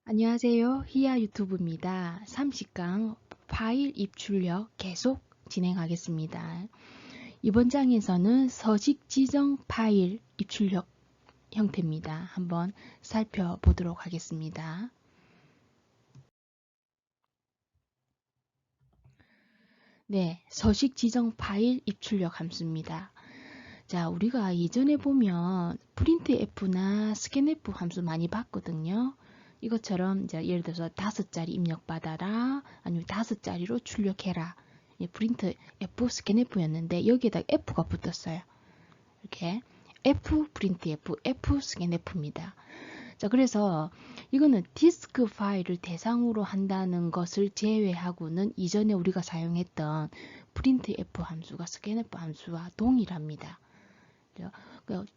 안녕하세요. 히야 유튜브입니다. 30강 파일 입출력 계속 진행하겠습니다. 이번 장에서는 서식 지정 파일 입출력 형태입니다. 한번 살펴보도록 하겠습니다. 네, 서식 지정 파일 입출력 함수입니다. 자, 우리가 예전에 보면 printf나 scanf 함수 많이 봤거든요. 이것처럼 이제 예를 들어서 5자리 입력받아라, 아니면 5자리로 출력해라. 프린트 F, scanf였는데 여기에다 F가 붙었어요. 이렇게 F, printf, F, scanf입니다. 자, 그래서 이거는 디스크 파일을 대상으로 한다는 것을 제외하고는 이전에 우리가 사용했던 printf 함수가 scanf 함수와 동일합니다.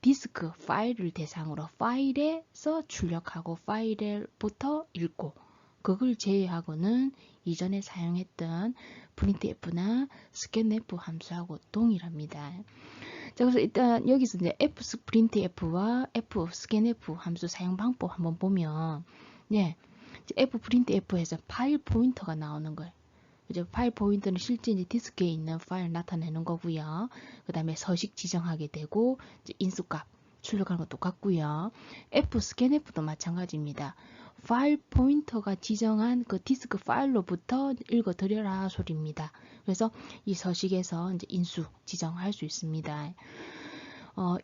디스크 파일을 대상으로 파일에서 출력하고 파일부터 읽고 그걸 제외하고는 이전에 사용했던 printf나 scanf 함수하고 동일합니다. 자, 그래서 일단 여기서 이제 printf와 scanf 함수 사용 방법 한번 보면, 예, printf에서 파일 포인터가 나오는 거예요. 이제 파일 포인터는 실제 이제 디스크에 있는 파일 나타내는 거고요. 그 다음에 서식 지정하게 되고 이제 인수값 출력하는 거 똑같고요. scanf도 마찬가지입니다. 파일 포인터가 지정한 그 디스크 파일로부터 읽어드려라 소리입니다. 그래서 이 서식에서 이제 인수 지정할 수 있습니다.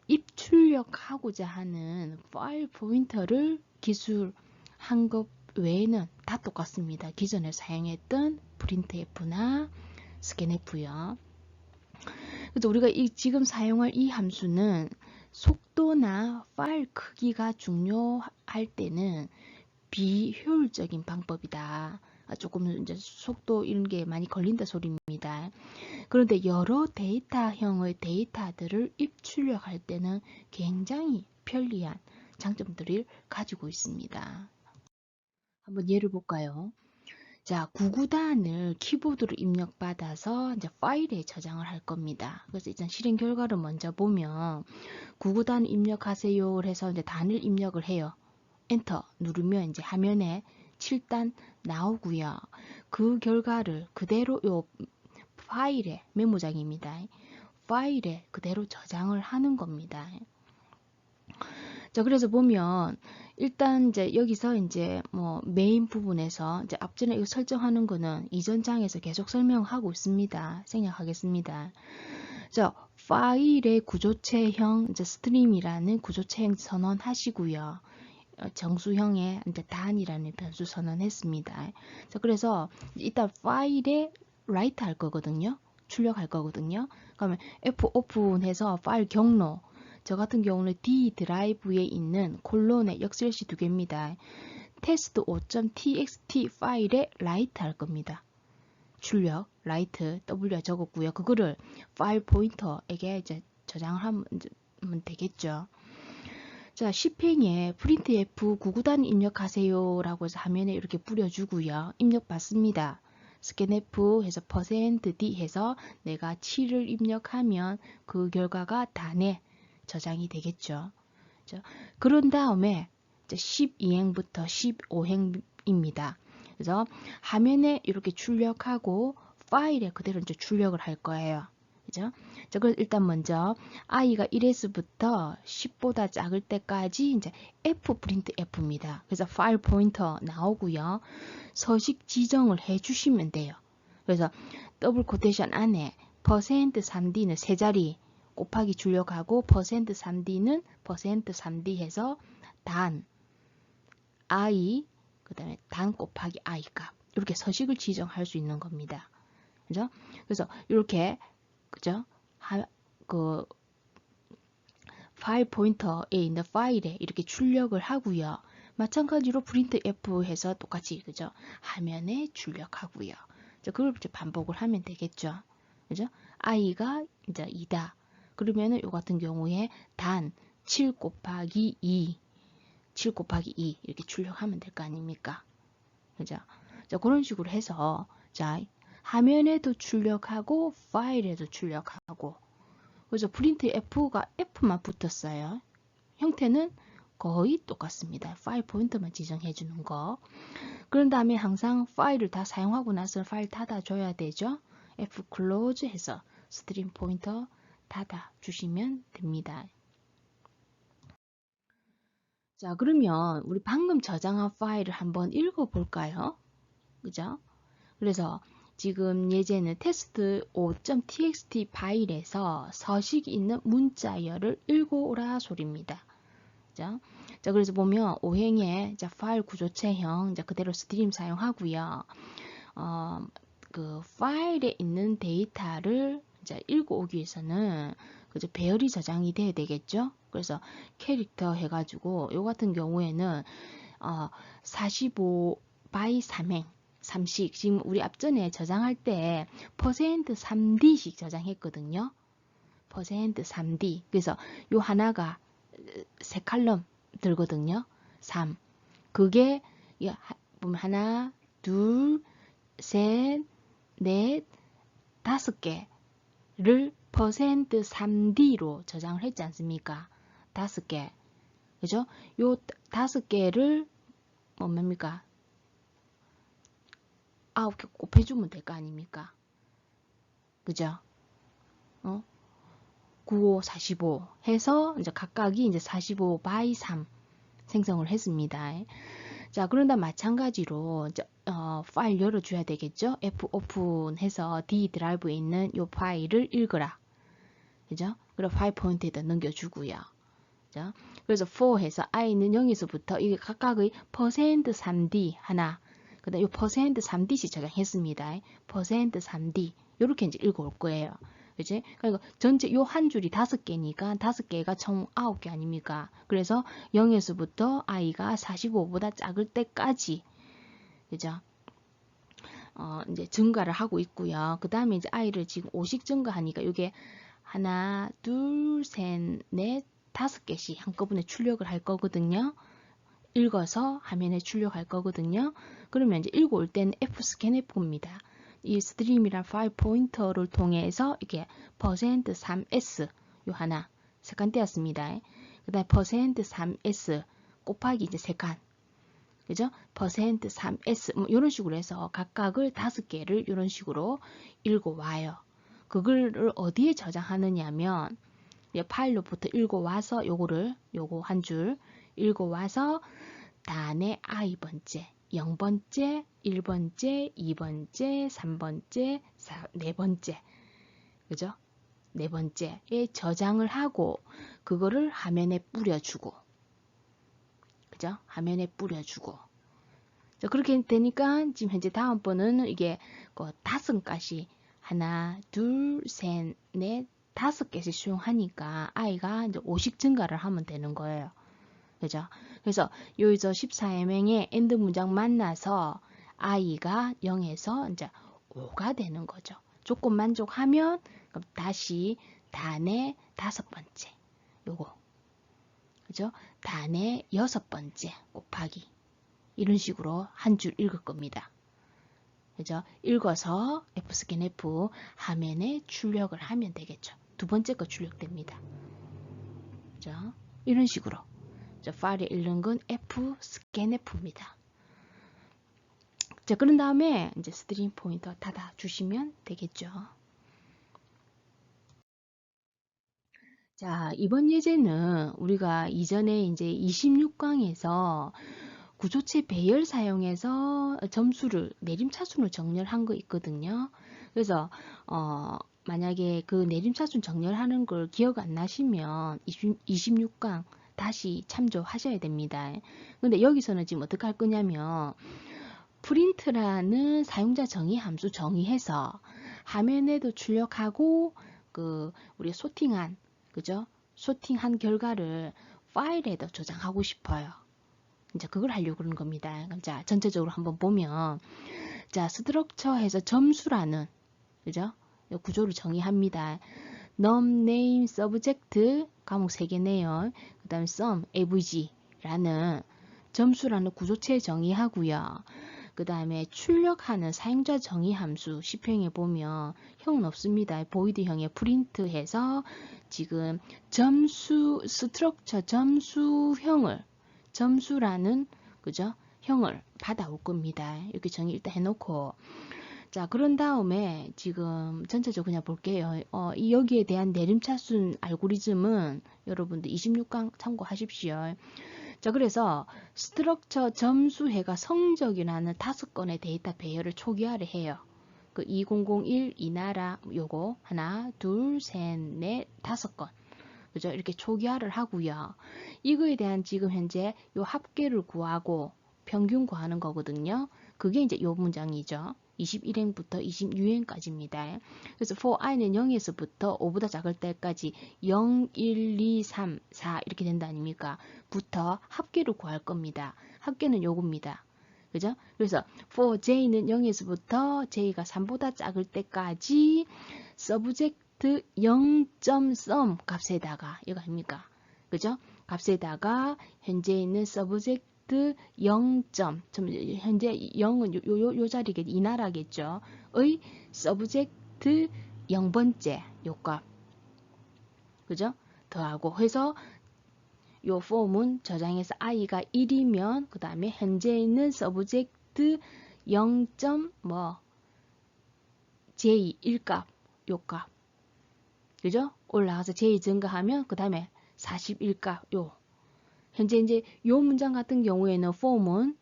입출력하고자 하는 파일 포인터를 기술한 것 외에는 다 똑같습니다. 기존에 사용했던 printf나 scanf요. 그래서 우리가 지금 사용할 이 함수는 속도나 파일 크기가 중요할 때는 비효율적인 방법이다. 조금 이제 속도 이런 게 많이 걸린다 소리입니다. 그런데 여러 데이터형의 데이터들을 입출력할 때는 굉장히 편리한 장점들을 가지고 있습니다. 한번 예를 볼까요? 자, 구구단을 키보드로 입력받아서 이제 파일에 저장을 할 겁니다. 그래서 일단 실행 결과를 먼저 보면 구구단 입력하세요 해서 이제 단을 입력을 해요. 엔터 누르면 이제 화면에 7단 나오고요. 그 결과를 그대로 요 파일에 메모장입니다. 파일에 그대로 저장을 하는 겁니다. 자, 그래서 보면 일단 이제 여기서 이제 뭐 메인 부분에서 이제 앞전에 이거 설정하는 거는 이전 장에서 계속 설명하고 있습니다. 생략하겠습니다. 자, 파일의 구조체형 이제 스트림이라는 구조체형 선언하시고요. 정수형의 이제 단이라는 변수 선언했습니다. 자, 그래서 일단 파일에 라이트 할 거거든요. 출력할 거거든요. 그러면 F 오픈해서 파일 경로 저 같은 경우는 D 드라이브에 있는 콜론에 역슬래시 2개입니다. test 5.txt 파일에 라이트 할 겁니다. 출력 라이트 W 적었고요. 그거를 파일 포인터에게 이제 저장을 하면 되겠죠. 자, 10행에 printf 99단 입력하세요 라고 해서 화면에 이렇게 뿌려주고요. 입력 받습니다. scanf 해서 %d 해서 내가 7을 입력하면 그 결과가 단에 저장이 되겠죠. 그런 다음에 12행부터 15행입니다. 그래서 화면에 이렇게 출력하고 파일에 그대로 이제 출력을 할 거예요. 그죠? 자, 그래서 일단 먼저 i가 1에서부터 10보다 작을 때까지 이제 f 프린트 f입니다. 그래서 파일 포인터 나오고요. 서식 지정을 해 주시면 돼요. 그래서 더블 코테이션 안에 %3d는 세 자리 곱하기 출력하고 %3d는 %3d 해서 단 i 그다음에 단 곱하기 i 값 이렇게 서식을 지정할 수 있는 겁니다. 그죠? 그래서 이렇게 그죠? 그 파일 포인터에 있는 파일에 이렇게 출력을 하고요. 마찬가지로 printf 해서 똑같이 그죠? 화면에 출력하고요. 그걸 이제 반복을 하면 되겠죠. 그죠? i가 이제 2다. 그러면은 요 같은 경우에 단 7 곱하기 2, 7 곱하기 2 이렇게 출력하면 될 거 아닙니까? 그죠? 자, 그런 식으로 해서 자, 화면에도 출력하고 파일에도 출력하고 그래서 printf가 f만 붙었어요. 형태는 거의 똑같습니다. 파일 포인터만 지정해 주는 거. 그런 다음에 항상 파일을 다 사용하고 나서 파일 닫아줘야 되죠. F close 해서 스트림 포인터 닫아 주시면 됩니다. 자, 그러면 우리 방금 저장한 파일을 한번 읽어볼까요? 그죠? 그래서 지금 예제는 테스트 5.txt 파일에서 서식 있는 문자열을 읽어오라 소리입니다. 자, 그래서 보면 오행의 파일 구조체형 그대로 스트림 사용하고요. 그 파일에 있는 데이터를 읽어오기 위해서는 그죠, 배열이 저장이 돼야 되겠죠. 그래서 캐릭터 해가지고 요 같은 경우에는 45 by 3행 3식 지금 우리 앞전에 저장할 때 %3D씩 저장했거든요. %3D. 그래서 요 하나가 세 칼럼 들거든요. 3. 그게 보면 하나, 둘, 셋, 넷, 5개를 %3D로 저장을 했지 않습니까? 5개. 그죠? 요 5개를 뭡니까? 9개 곱해주면 될 거 아닙니까? 그죠? 95, 45 해서 이제 각각이 이제 45 by 3 생성을 했습니다. 자, 그런다 마찬가지로 이제, 파일 열어줘야 되겠죠? F 오픈해서 D 드라이브에 있는 이 파일을 읽어라. 그죠? 그리고 파일 포인트에다 넘겨주고요. 그죠? 그래서 for 해서 i는 0에서부터 이게 각각의 %3D 하나, 그 다음 이 %3D씩 저장했습니다. %3D 이렇게 이제 읽어올 거예요. 그지? 그러니까 전체 요 한 줄이 5개니까 5개가 총 9개 아닙니까? 그래서 0에서부터 i가 45보다 작을 때까지 그죠? 이제 증가를 하고 있고요. 그 다음에 이제 i를 지금 5씩 증가하니까 이게 하나, 둘, 셋, 넷, 5개씩 한꺼번에 출력을 할 거거든요. 읽어서 화면에 출력할 거거든요. 그러면 이제 읽어올 때는 F스캔F입니다. 이 스트림이란 파일 포인터를 통해서 이렇게 %3s 요 하나 세 칸 떼었습니다. 그 다음에 %3s 곱하기 이제 세 칸. 그죠? %3s 뭐 이런 식으로 해서 각각을 5개를 이런 식으로 읽어와요. 그걸 어디에 저장하느냐면 파일로부터 읽어와서 요거 한 줄 읽어와서 단의 i번째 0번째, 1번째, 2번째, 3번째, 4번째, 그죠? 4번째에 저장을 하고 그거를 화면에 뿌려주고, 그죠? 화면에 뿌려주고. 자, 그렇게 되니까 지금 현재 다음번은 이게 5가지 하나, 둘, 셋, 넷, 5개씩 수용하니까 i가 이제 5씩 증가를 하면 되는 거예요. 그죠? 그래서 여기서 14해명의 엔드 문장 만나서 i가 0에서 이제 5가 되는 거죠. 조건 만족하면 그럼 다시 단의 5번째 요거 그죠? 단의 6번째 곱하기 이런 식으로 한 줄 읽을 겁니다. 그죠? 읽어서 F스캔 F 화면에 출력을 하면 되겠죠. 두 번째 거 출력됩니다. 그죠? 이런 식으로 파일에 읽는 건 F스캔 F입니다. 자, 그런 다음에 이제 스트림 포인터 닫아 주시면 되겠죠. 자, 이번 예제는 우리가 이전에 이제 26강에서 구조체 배열 사용해서 점수를 내림차순을 정렬한 거 있거든요. 그래서 만약에 그 내림차순 정렬하는 걸 기억 안 나시면 26강 다시 참조하셔야 됩니다. 근데 여기서는 지금 어떻게 할 거냐면 프린트라는 사용자 정의 함수 정의해서 화면에도 출력하고 그 우리 소팅한 그죠? 소팅한 결과를 파일에도 저장하고 싶어요. 이제 그걸 하려고 그러는 겁니다. 자, 전체적으로 한번 보면 자, 스트럭처에서 점수라는 그죠? 구조를 정의합니다. num, name, subject 과목 3개네요. 그 다음에 sum, avg라는 점수라는 구조체 정의하고요. 그 다음에 출력하는 사용자 정의 함수 10형에 보면 형은 없습니다. 보이드형에 프린트해서 지금 점수 스트럭처 점수형을 점수라는 그죠? 형을 받아올 겁니다. 이렇게 정의 일단 해놓고 자 그런 다음에 지금 전체적으로 그냥 볼게요. 이 여기에 대한 내림차순 알고리즘은 여러분들 26강 참고하십시오. 자 그래서 스트럭처 점수해가 성적이라는 5건의 데이터 배열을 초기화를 해요. 그 2001 이 나라 요거 하나 둘 셋 넷 5건 그죠? 이렇게 초기화를 하고요. 이거에 대한 지금 현재 요 합계를 구하고 평균 구하는 거거든요. 그게 이제 요 문장이죠. 21행부터 26행까지입니다. 그래서 for i는 0에서부터 5보다 작을 때까지 0, 1, 2, 3, 4 이렇게 된다 아닙니까? 부터 합계를 구할 겁니다. 합계는 요겁니다. 그죠? 그래서 for j는 0에서부터 j가 3보다 작을 때까지 subject 0.sum 값에다가 이거 아닙니까? 그죠? 값에다가 현재 있는 subject 0점 현재 0은 요 자리겠 이 나라겠죠. 의 subject 0번째 요 값. 그죠? 더하고 해서 요 폼은 저장해서 i가 1이면 그 다음에 현재 있는 subject 0. 뭐 j 1값 요 값. 그죠? 올라가서 j 증가하면 그 다음에 41값 요 현재 이제 요 문장 같은 경우에는 폼은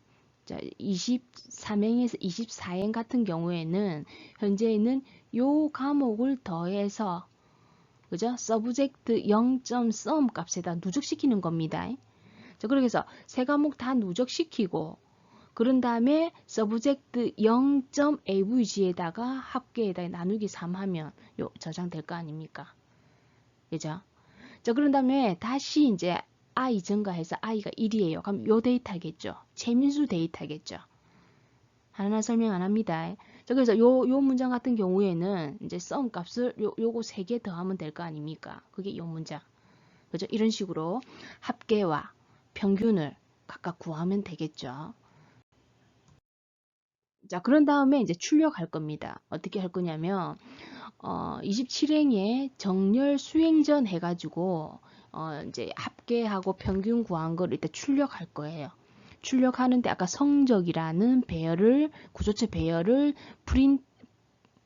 23행에서 24행 같은 경우에는 현재 있는 요 과목을 더해서 그죠? subject 0.sum 값에다 누적시키는 겁니다. 자, 그래서 세 과목 다 누적시키고 그런 다음에 subject 0.avg에다가 합계에다 나누기 3 하면 요 저장될 거 아닙니까? 그죠? 자, 그런 다음에 다시 이제 i 증가해서 i가 1이에요. 그럼 요 데이터겠죠. 최민수 데이터겠죠. 하나 설명 안 합니다. 자, 그래서 요 문장 같은 경우에는 이제 sum 값을 요거 3개 더하면 될 거 아닙니까? 그게 요 문장. 그죠? 이런 식으로 합계와 평균을 각각 구하면 되겠죠. 자, 그런 다음에 이제 출력할 겁니다. 어떻게 할 거냐면 27행에 정렬 수행전 해가지고 이제 합계하고 평균 구한 걸 일단 출력할 거예요. 출력하는데 아까 성적이라는 배열을 구조체 배열을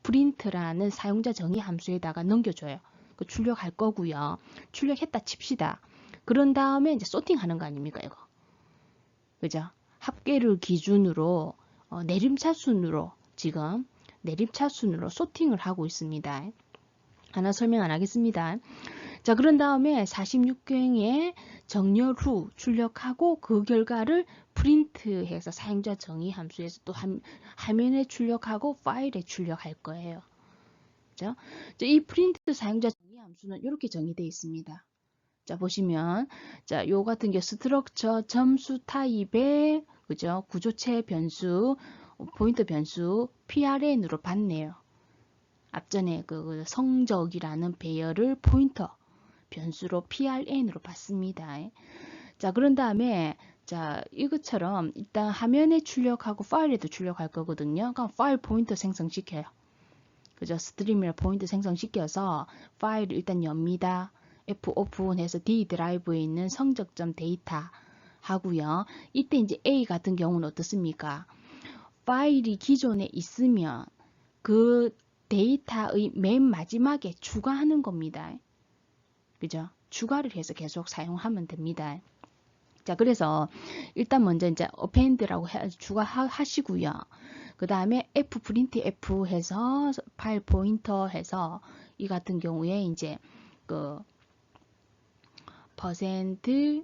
프린트라는 사용자 정의 함수에다가 넘겨줘요. 그 출력할 거고요. 출력했다 칩시다. 그런 다음에 이제 소팅하는 거 아닙니까 이거? 그죠? 합계를 기준으로 내림차순으로 지금 내림차순으로 소팅을 하고 있습니다. 하나 설명 안 하겠습니다. 자, 그런 다음에 46행에 정렬 후 출력하고 그 결과를 프린트해서 사용자 정의 함수에서 또 화면에 출력하고 파일에 출력할 거예요. 그죠? 자, 이 프린트 사용자 정의 함수는 이렇게 정의되어 있습니다. 자, 보시면 자, 요 같은 게 스트럭처 점수 타입의 그죠? 구조체 변수 포인터 변수 PRN으로 받네요. 앞전에 그 성적이라는 배열을 포인터 변수로 PRN으로 받습니다. 자, 그런 다음에 자, 이것처럼 일단 화면에 출력하고 파일에도 출력할 거거든요. 그럼 파일 포인터 생성시켜요. 그죠? 스트림이나 포인터 생성시켜서 파일을 일단 엽니다. F 오픈해서 D 드라이브에 있는 성적점 데이터 하고요. 이때 이제 A 같은 경우는 어떻습니까? 파일이 기존에 있으면 그 데이터의 맨 마지막에 추가하는 겁니다. 그죠? 추가를 해서 계속 사용하면 됩니다. 자, 그래서 일단 먼저 이제 append라고 추가하시고요. 그 다음에 f 프린트 f 해서 파일 포인터 해서 이 같은 경우에 이제 그 %s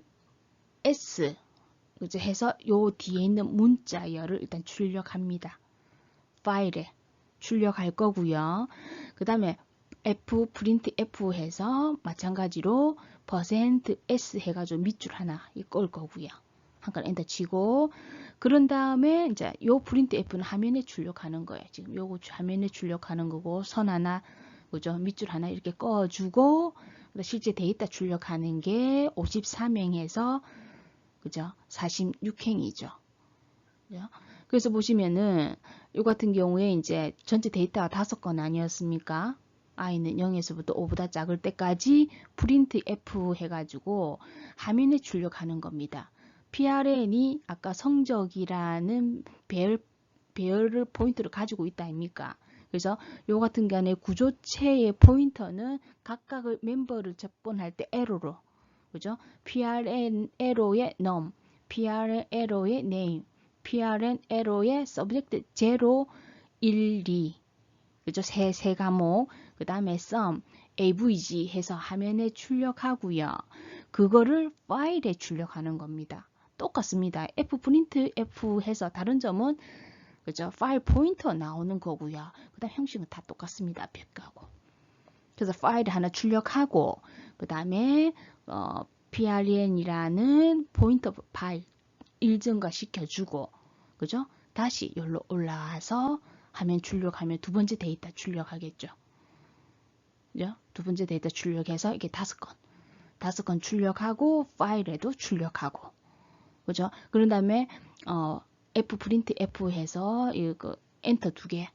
그죠? 해서 요 뒤에 있는 문자열을 일단 출력합니다. 파일에 출력할 거고요. 그 다음에 f 프린트 f 해서 마찬가지로 %s 해가지고 밑줄 하나 끌 거고요. 한 칸 엔터 치고 그런 다음에 이제 요 프린트 f는 화면에 출력하는 거예요. 지금 요거 화면에 출력하는 거고 선 하나 그죠? 밑줄 하나 이렇게 꺼주고 실제 데이터 출력하는 게 53행에서 그죠? 46행이죠. 그죠? 그래서 보시면은 이 같은 경우에 이제 전체 데이터가 5건 아니었습니까? i는 0에서부터 5보다 작을 때까지 프린트 F 해가지고 화면에 출력하는 겁니다. PRN이 아까 성적이라는 배열을 포인트를 가지고 있다 아닙니까? 그래서 요 같은 경우에 구조체의 포인터는 각각의 멤버를 접근할 때 에러로, 그죠? PRN 에러의 num, PRN 에러의 name, PRN 에러의 subject 0, 1, 2, 그죠? 세 과목, 그 다음에 sum, avg 해서 화면에 출력하고요. 그거를 파일에 출력하는 겁니다. 똑같습니다. F 프린트 F 해서 다른 점은 그죠? 파일 포인터 나오는 거고요. 그 다음 형식은 다 똑같습니다. 앞에 거하고. 그래서 파일 하나 출력하고 그 다음에 PRN이라는 포인터 파일 일정화 시켜주고 그죠? 다시 여기로 올라와서 화면 출력하면 두 번째 데이터 출력하겠죠. 그죠? 두 번째 데이터 출력해서 이게 5건 출력하고 파일에도 출력하고 그죠? 그런 다음에 F 프린트 F 해서 이거 엔터 2개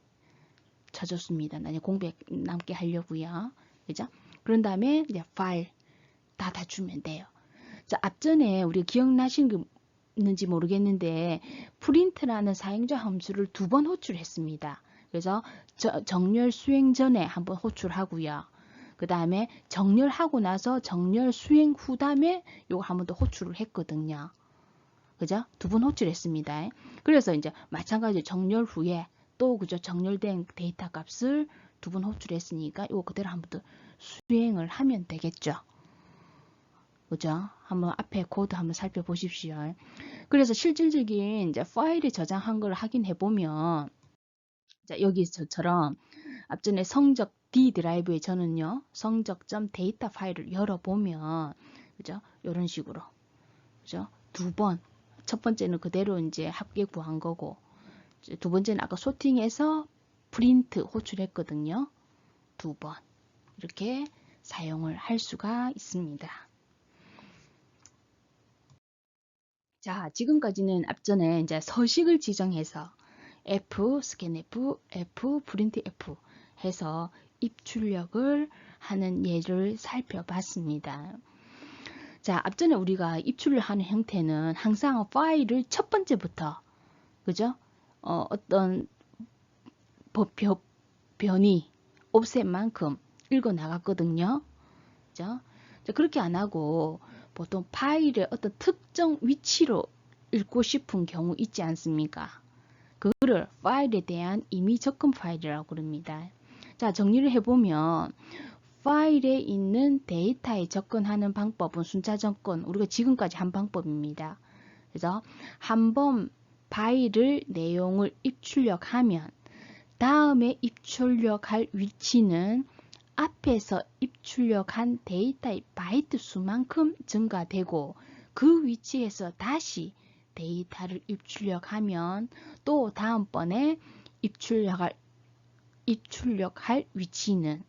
쳐줬습니다. 나중에 공백 남게 하려고요. 그죠? 그런 다음에 이제 파일 다 주면 돼요. 자, 앞전에 우리 기억나시는지 모르겠는데 프린트라는 사용자 함수를 2번 호출했습니다. 그래서 정렬 수행 전에 한번 호출하고요. 그 다음에 정렬하고 나서 정렬 수행 후 다음에 요거 한 번 더 호출을 했거든요. 그죠? 2번 호출했습니다. 그래서 이제 마찬가지로 정렬 후에 또 그죠? 정렬된 데이터 값을 2번 호출했으니까 이거 그대로 한 번 더 수행을 하면 되겠죠. 그죠? 한번 앞에 코드 한번 살펴보십시오. 그래서 실질적인 이제 파일에 저장한 걸 확인해 보면 자, 여기 저처럼 앞전에 성적 D 드라이브에 저는요 성적.data 데이터 파일을 열어보면 그죠? 이런 식으로 그죠? 2번 첫 번째는 그대로 이제 합계 구한 거고 두 번째는 아까 소팅해서 프린트 호출했거든요. 2번 이렇게 사용을 할 수가 있습니다. 자, 지금까지는 앞전에 이제 서식을 지정해서 F, 스캔F, F, 프린트 F 해서 입출력을 하는 예를 살펴봤습니다. 자, 앞전에 우리가 입출을 하는 형태는 항상 파일을 첫 번째부터 그죠? 어떤 변이 옵셋만큼 읽어 나갔거든요. 그죠? 자, 그렇게 안 하고 보통 파일의 어떤 특정 위치로 읽고 싶은 경우 있지 않습니까? 그거를 파일에 대한 임의 접근 파일이라고 그럽니다. 자, 정리를 해보면 파일에 있는 데이터에 접근하는 방법은 순차 접근, 우리가 지금까지 한 방법입니다. 그래서 한번 파일을 내용을 입출력하면 다음에 입출력할 위치는 앞에서 입출력한 데이터의 바이트 수만큼 증가되고 그 위치에서 다시 데이터를 입출력하면 또 다음번에 입출력할 위치는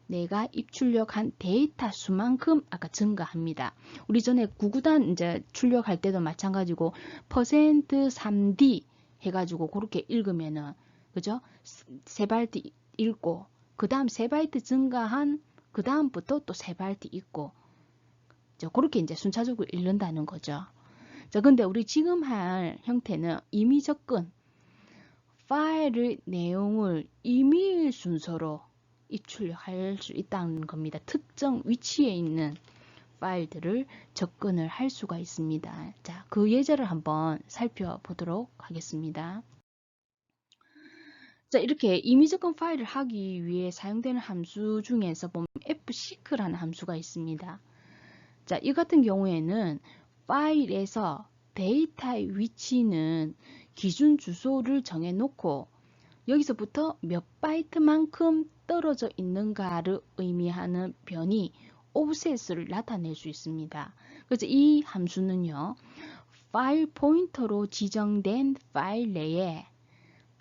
내가 입출력한 데이터 수만큼 아까 증가합니다. 우리 전에 구구단 이제 출력할 때도 마찬가지고 %3D 해가지고 그렇게 읽으면은 그죠? 세 바이트 읽고 그 다음 세 바이트 증가한 그 다음부터 또 세 바이트 읽고 그렇게 이제 순차적으로 읽는다는 거죠. 자, 근데 우리 지금 할 형태는 임의 접근 파일의 내용을 임의 순서로 입출력할 수 있다는 겁니다. 특정 위치에 있는 파일들을 접근을 할 수가 있습니다. 자, 그 예제를 한번 살펴보도록 하겠습니다. 자, 이렇게 임의 접근 파일을 하기 위해 사용되는 함수 중에서 보면 fseek라는 함수가 있습니다. 자, 이 같은 경우에는 파일에서 데이터의 위치는 기준 주소를 정해놓고 여기서부터 몇 바이트만큼 떨어져 있는가를 의미하는 변이 오프셋을 나타낼 수 있습니다. 그래서 이 함수는요, 파일 포인터로 지정된 파일 내에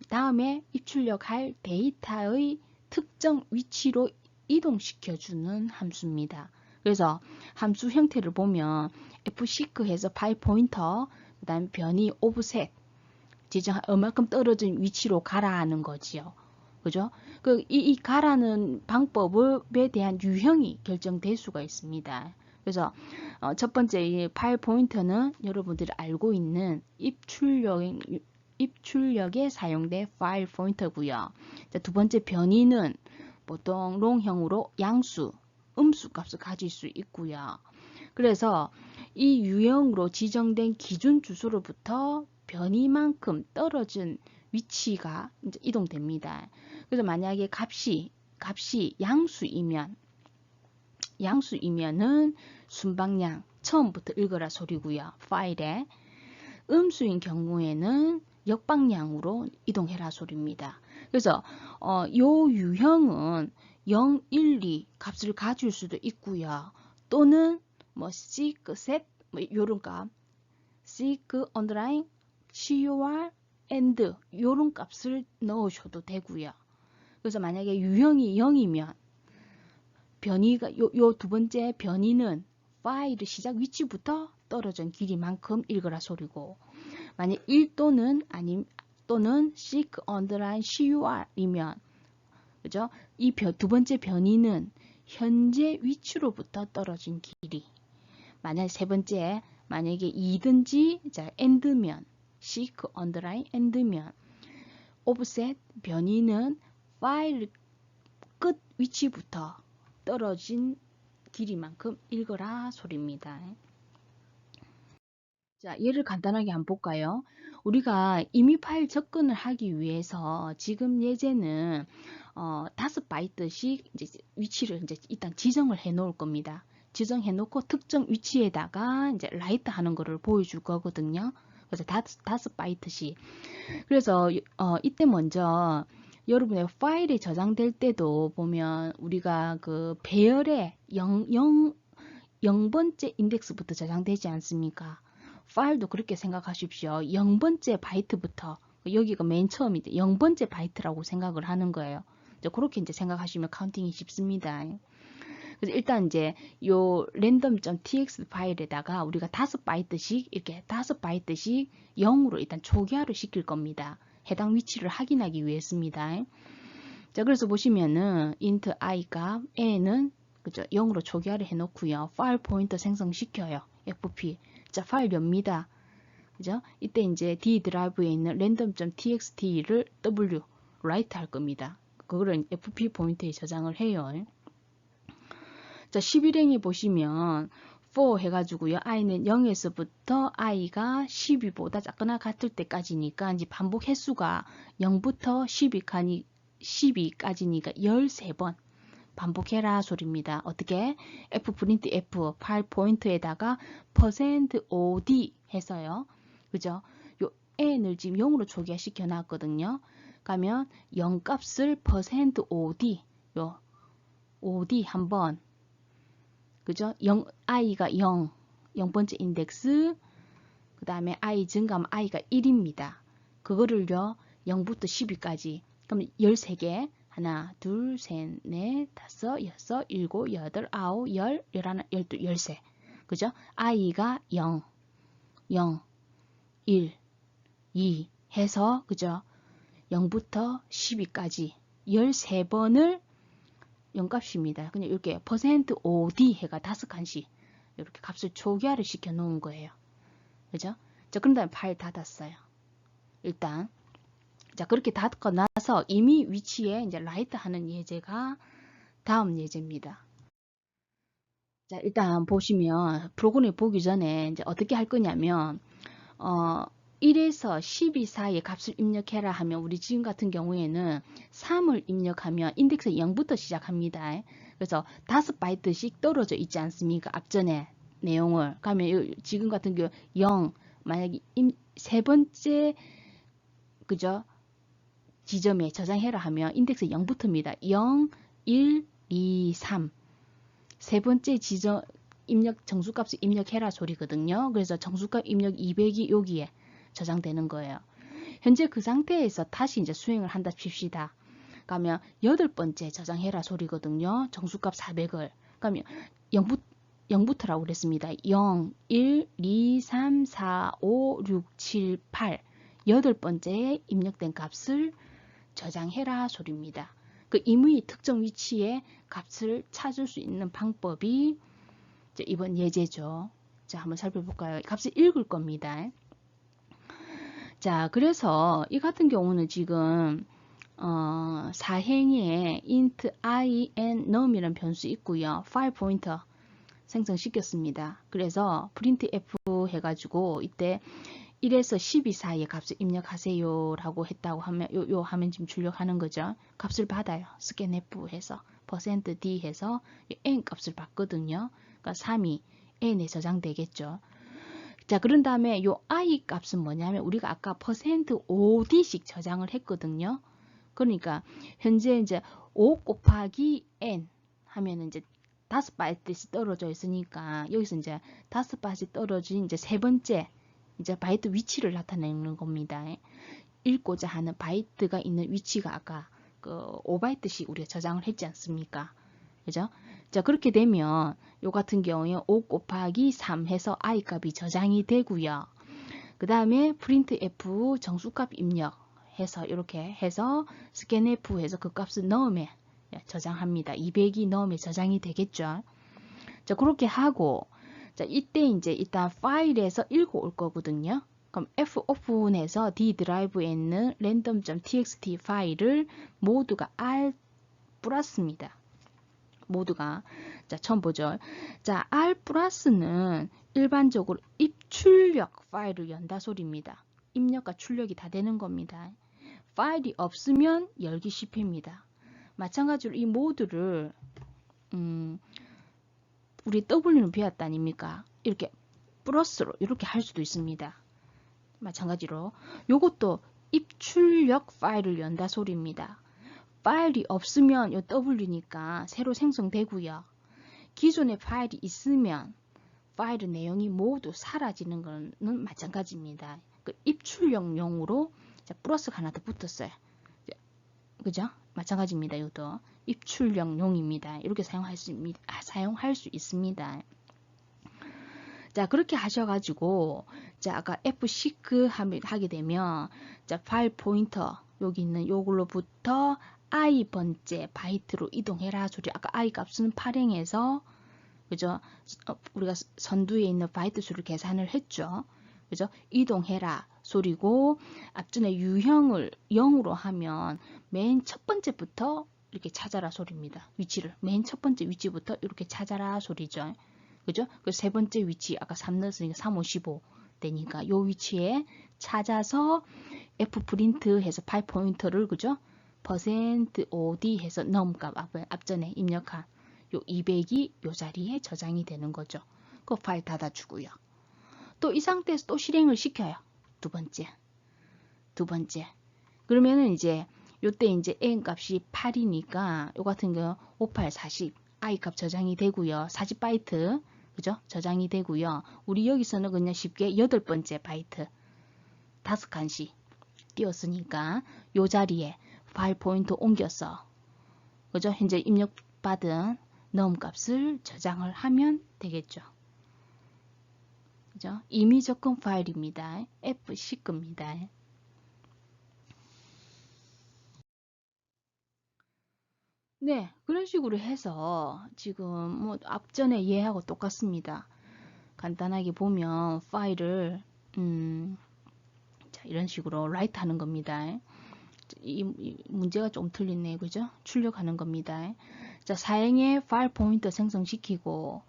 다음에 입출력할 데이터의 특정 위치로 이동시켜주는 함수입니다. 그래서 함수 형태를 보면 fseek해서 파일 포인터, 그 다음 변이 오프셋, 지정 얼마큼 떨어진 위치로 가라 하는 거지요. 그죠? 이 가라는 방법에 대한 유형이 결정될 수가 있습니다. 그래서 첫 번째 이 파일 포인터는 여러분들이 알고 있는 입출력에 사용된 파일 포인터고요. 두 번째 변이는 보통 롱형으로 양수, 음수 값을 가질 수 있고요. 그래서 이 유형으로 지정된 기준 주소로부터 변이만큼 떨어진 위치가 이제 이동됩니다. 그래서 만약에 값이 양수이면은 순방향 처음부터 읽어라 소리고요. 파일에 음수인 경우에는 역방향으로 이동해라 소리입니다. 그래서 요 유형은 0, 1, 2 값을 가질 수도 있고요. 또는 뭐 seek, set 뭐 요런 값, seek, underline, cur, and 요런 값을 넣으셔도 되고요. 그래서 만약에 유형이 0이면 변이가 요 두 번째 변이는 파일 시작 위치부터 떨어진 길이만큼 읽으라 소리고, 만약 1 또는 seek, underline, cur이면 그죠? 이 두 번째 변이는 현재 위치로부터 떨어진 길이. 만약 세 번째 만약에 2든지 자 and면 seek, underline, and면 offset 변이는 파일 끝 위치부터 떨어진 길이만큼 읽어라 소리입니다. 자, 예를 간단하게 한번 볼까요? 우리가 이미 파일 접근을 하기 위해서 지금 예제는 5바이트씩 이제 위치를 이제 일단 지정을 해 놓을 겁니다. 지정해 놓고 특정 위치에다가 이제 라이트 하는 거를 보여줄 거거든요. 그래서 5바이트씩. 그래서 이때 먼저 여러분의 파일이 저장될 때도 보면 우리가 그 배열에 0번째 인덱스부터 저장되지 않습니까? 파일도 그렇게 생각하십시오. 0번째 바이트부터, 여기가 맨 처음인데 0번째 바이트라고 생각을 하는 거예요. 그렇게 이제 생각하시면 카운팅이 쉽습니다. 그래서 일단 이제 요 random.txt 파일에다가 우리가 5바이트씩 이렇게 5바이트씩 0으로 일단 초기화를 시킬 겁니다. 해당 위치를 확인하기 위해서입니다. 자, 그래서 보시면은 int i 값 a는 그죠? 0으로 초기화를 해 놓고요. 파일 포인터 생성시켜요. fp. 자, 파일 엽니다. 그죠? 이때 이제 D 드라이브에 있는 random.txt를 w write 할 겁니다. 그거를 fp 포인트에 저장을 해요. 자, 11행에 보시면 for 해가지고요. i는 0에서부터 i가 12보다 작거나 같을 때까지니까 이제 반복 횟수가 0부터 12까지니까 13번 반복해라 소리입니다. 어떻게? fprint f 파일 포인트에다가 %od 해서요. 그죠? 요 n을 지금 0으로 초기화 시켜 놨거든요. 가면 0 값을 %od 요 od 한번 그죠? i가 0번째 인덱스, 그 다음에 i 증가하면 i가 1입니다. 그거를요, 0부터 12까지. 그럼 13개. 하나, 둘, 셋, 넷, 다섯, 여섯, 일곱, 여덟, 아홉, 열, 열하나, 열둘, 열세. 그죠? i가 0, 0, 1, 2 해서, 그죠? 0부터 12까지 13번을 0값입니다. 그냥 이렇게 %od 해가 5칸씩 이렇게 값을 초기화를 시켜 놓은 거예요. 그죠? 자, 그런 다음에 파일 닫았어요. 일단 자, 그렇게 닫고 나서 이미 위치에 이제 라이트 하는 예제가 다음 예제입니다. 자, 일단 보시면 프로그램 보기 전에 이제 어떻게 할 거냐면 1에서 12 사이의 값을 입력해라 하면 우리 지금 같은 경우에는 3을 입력하면 인덱스 0부터 시작합니다. 그래서 5바이트씩 떨어져 있지 않습니까? 앞전에 내용을. 그러면 지금 같은 경우 0, 만약에 세 번째 그죠? 지점에 저장해라 하면 인덱스 0부터입니다. 0, 1, 2, 3. 세 번째 지점 정수값을 입력해라 소리거든요. 그래서 정수값 입력 200이 여기에 저장되는 거예요. 현재 그 상태에서 다시 이제 수행을 한다 칩시다. 그러면 8번째 저장해라 소리거든요. 정수값 400을. 그러면 0부터라고 그랬습니다. 0, 1, 2, 3, 4, 5, 6, 7, 8. 8번째에 입력된 값을 저장해라 소리입니다. 그 임의 특정 위치에 값을 찾을 수 있는 방법이 이번 예제죠. 자, 한번 살펴볼까요? 값을 읽을 겁니다. 자, 그래서 이 같은 경우는 지금 사행에 int I, n, num이라는 변수 있고요. 파일 포인터 생성시켰습니다. 그래서 printf 해가지고 이때 1에서 12 사이의 값을 입력하세요 라고 했다고 하면 요 화면 지금 출력하는 거죠. 값을 받아요. scanf 해서 %d 해서 n 값을 받거든요. 그러니까 3이 n에 저장되겠죠. 자, 그런 다음에 요 i 값은 뭐냐면 우리가 아까 %od씩 저장을 했거든요. 그러니까 현재 이제 5 곱하기 n 하면은 이제 5바이트씩 떨어져 있으니까 여기서 이제 5바이트 떨어진 이제 세 번째 이제 바이트 위치를 나타내는 겁니다. 읽고자 하는 바이트가 있는 위치가 아까 그 5바이트씩 우리가 저장을 했지 않습니까? 그죠? 자, 그렇게 되면 요 같은 경우에 5 곱하기 3 해서 i 값이 저장이 되고요. 그 다음에 printf 정수값 입력 해서 이렇게 해서 scanf 해서 그 값을 넣음에 저장합니다. 200이 넣음에 저장이 되겠죠. 자, 그렇게 하고 자, 이때 이제 일단 파일에서 읽어 올 거거든요. 그럼 fopen에서 D 드라이브에 있는 random.txt 파일을 모두가 R 플러스입니다. 모두가 자, 처음 보죠. 자, R 플러스는 일반적으로 입출력 파일을 연다 소리입니다. 입력과 출력이 다 되는 겁니다. 파일이 없으면 열기 실패입니다. 마찬가지로 이 모드를 우리 W는 배웠다 아닙니까? 이렇게 플러스로 이렇게 할 수도 있습니다. 마찬가지로 요것도 입출력 파일을 연다 소리입니다. 파일이 없으면 요 W니까 새로 생성되고요. 기존에 파일이 있으면 파일의 내용이 모두 사라지는 거는 마찬가지입니다. 그 입출력용으로 플러스가 하나 더 붙었어요. 그죠? 마찬가지입니다. 이것도 입출력용입니다. 이렇게 사용할 수 있습니다. 자, 그렇게 하셔가지고, 자, 아까 F6 하게 되면, 자, 파일 포인터, 여기 있는 요걸로부터 I 번째 바이트로 이동해라 소리. 아까 I 값은 8행에서, 그죠? 우리가 선두에 있는 바이트 수를 계산을 했죠. 그죠? 이동해라 소리고, 앞전에 유형을 0으로 하면 맨 첫 번째부터 이렇게 찾아라 소리입니다. 위치를. 맨 첫 번째 위치부터 이렇게 찾아라 소리죠. 그죠? 그 세 번째 위치, 아까 3 넣었으니까 3, 5, 15 되니까 요 위치에 찾아서 F 프린트 해서 파일 포인터를, 그죠? %od 해서 넘값 앞전에 입력한 요 200이 요 자리에 저장이 되는 거죠. 그 파일 닫아주고요. 또 이 상태에서 또 실행을 시켜요. 두 번째. 그러면은 이제 요때 이제 n 값이 8이니까 요 같은 경우 58, 40 i 값 저장이 되고요. 40바이트 그죠? 저장이 되고요. 우리 여기서는 그냥 쉽게 8번째 바이트 5칸씩 띄웠으니까 요 자리에 파일 포인트 옮겨서 그죠? 현재 입력받은 넣음 값을 저장을 하면 되겠죠. 그죠? 임의 접근 파일입니다. F10입니다. 네, 그런 식으로 해서 지금 뭐 앞전에 얘하고 똑같습니다. 간단하게 보면 파일을 자, 이런 식으로 라이트 하는 겁니다. 이 문제가 좀 틀리네, 그죠? 출력하는 겁니다. 자, 사행의 파일 포인터 생성시키고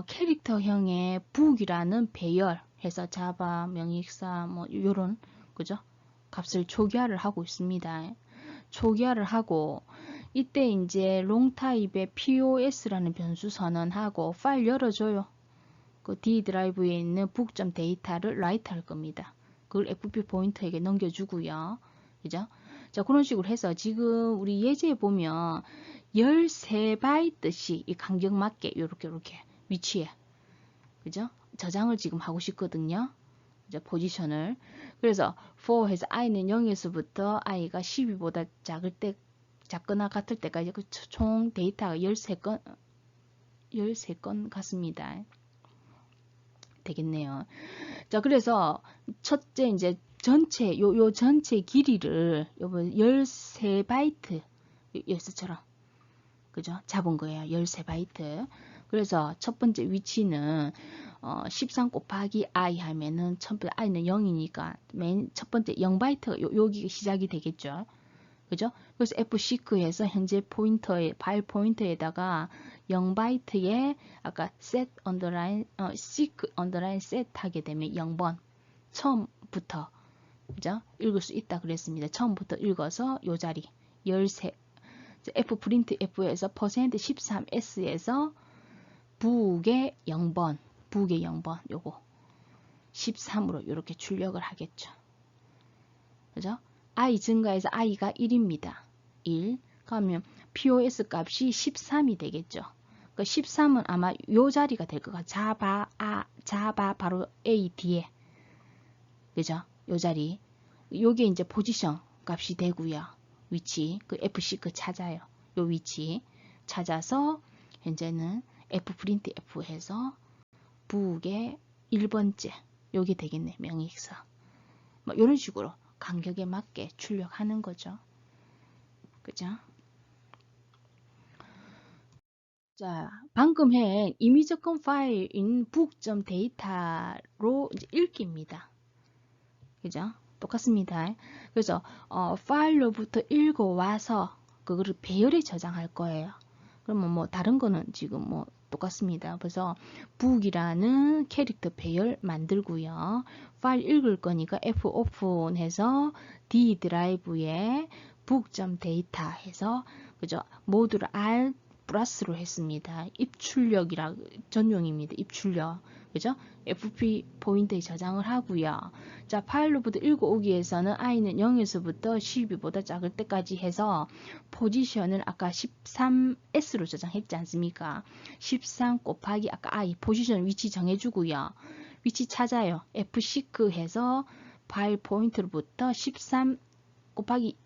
캐릭터형의 book이라는 배열해서 자바, 명익사 뭐 요런 그죠? 값을 초기화를 하고 있습니다. 초기화를 하고 이때 이제 롱타입의 POS라는 변수 선언하고 파일 열어줘요. 그 D 드라이브에 있는 book.data를 라이트 할 겁니다. 그걸 FP 포인터에게 넘겨주고요. 그죠? 자, 그런 식으로 해서 지금 우리 예제에 보면 13바이트씩 이 간격 맞게 요렇게 위치에 그죠? 저장을 지금 하고 싶거든요. 이제 포지션을. 그래서 for 해서 i는 0에서부터 i가 12보다 작거나 같을 때까지 그 총 데이터가 13건 같습니다. 되겠네요. 자, 그래서 첫째 이제 전체 요 전체 길이를 요번 13바이트 여기서처럼 그죠? 잡은 거예요. 13바이트. 그래서 첫 번째 위치는 13 곱하기 i 하면은 첫 번째 i는 0이니까 맨 첫 번째 0바이트가 여기 시작이 되겠죠. 그죠? 그래서 F6에서 현재 포인터에 파일 포인터에다가 0바이트에 아까 set underline seek underline set 하게 되면 0번 처음부터 그죠? 읽을 수 있다 그랬습니다. 처음부터 읽어서 요 자리 13 F 프린트 F에서 %13S에서 북의 0번 북의 0번 요거 13으로 이렇게 출력을 하겠죠. 그죠? i 증가해서 i가 1입니다. 1. 그러면 POS 값이 13이 되겠죠. 그 13은 아마 요 자리가 될 거가 자바 바로 A 뒤에. 그죠? 요 자리. 요게 이제 포지션 값이 되고요. 위치. 그 F6 찾아요. 요 위치 찾아서 현재는 F 프린트 F 해서 북의 1번째 요게 되겠네. 명익서. 뭐 이런 식으로 간격에 맞게 출력하는 거죠. 그죠? 자, 방금 한 임의접근 파일인 book.data로 읽기입니다. 그죠? 똑같습니다. 그래서 파일로부터 읽어와서 그거를 배열에 저장할 거예요. 그러면 뭐 다른 거는 지금 뭐 똑같습니다. 그래서 book이라는 캐릭터 배열 만들고요. 파일 읽을 거니까 F 오픈해서 D 드라이브에 book.data 해서 그죠? 모듈을 R 플러스로 했습니다. 입출력이라 전용입니다. 입출력. 그죠? FP 포인트에 저장을 하고요. 자, 파일로부터 읽어오기 위해서는 i는 0에서부터 12보다 작을 때까지 해서 포지션을 아까 13S로 저장했지 않습니까? 13 곱하기 아까 i 포지션 위치 정해주고요. 위치 찾아요. F6 해서 파일 포인트로부터 13 곱하기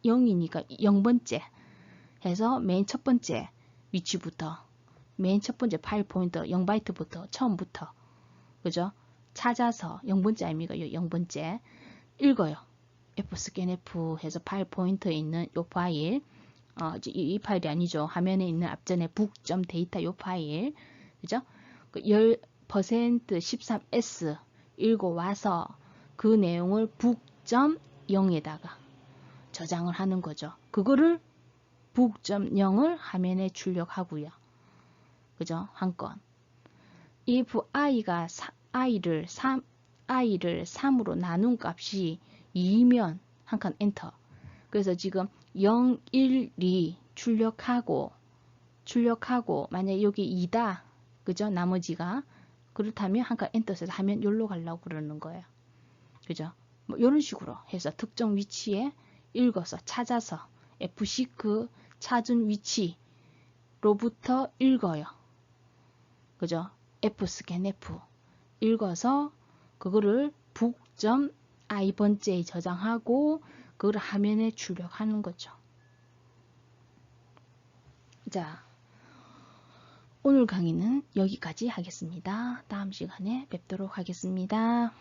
0이니까 0번째 해서 맨 첫 번째 위치부터 맨 첫 번째 파일 포인터 0바이트부터 처음부터 그죠? 찾아서 0번째 아닙니까? 0번째 읽어요. F스캔 F 해서 파일 포인터에 있는 요 파일 이 파일이 아니죠. 화면에 있는 앞전에 book.data 요 파일 그죠? 그 10% 13S 읽어와서 그 내용을 book.0에다가 저장을 하는 거죠. 그거를 book.0을 화면에 출력하고요. 그죠? 한 건. if i를 3으로 나눈 값이 2면 한 칸 엔터. 그래서 지금 0, 1, 2 출력하고 만약 여기 2다. 그죠? 나머지가 그렇다면 한 칸 엔터 써서 하면 여기로 가려고 그러는 거예요. 그죠? 뭐 이런 식으로 해서 특정 위치에 읽어서 찾아서 F6 찾은 위치로부터 읽어요. 그죠? F스캔 F 읽어서 그거를 book.i번째에 저장하고 그걸 화면에 출력하는 거죠. 자, 오늘 강의는 여기까지 하겠습니다. 다음 시간에 뵙도록 하겠습니다.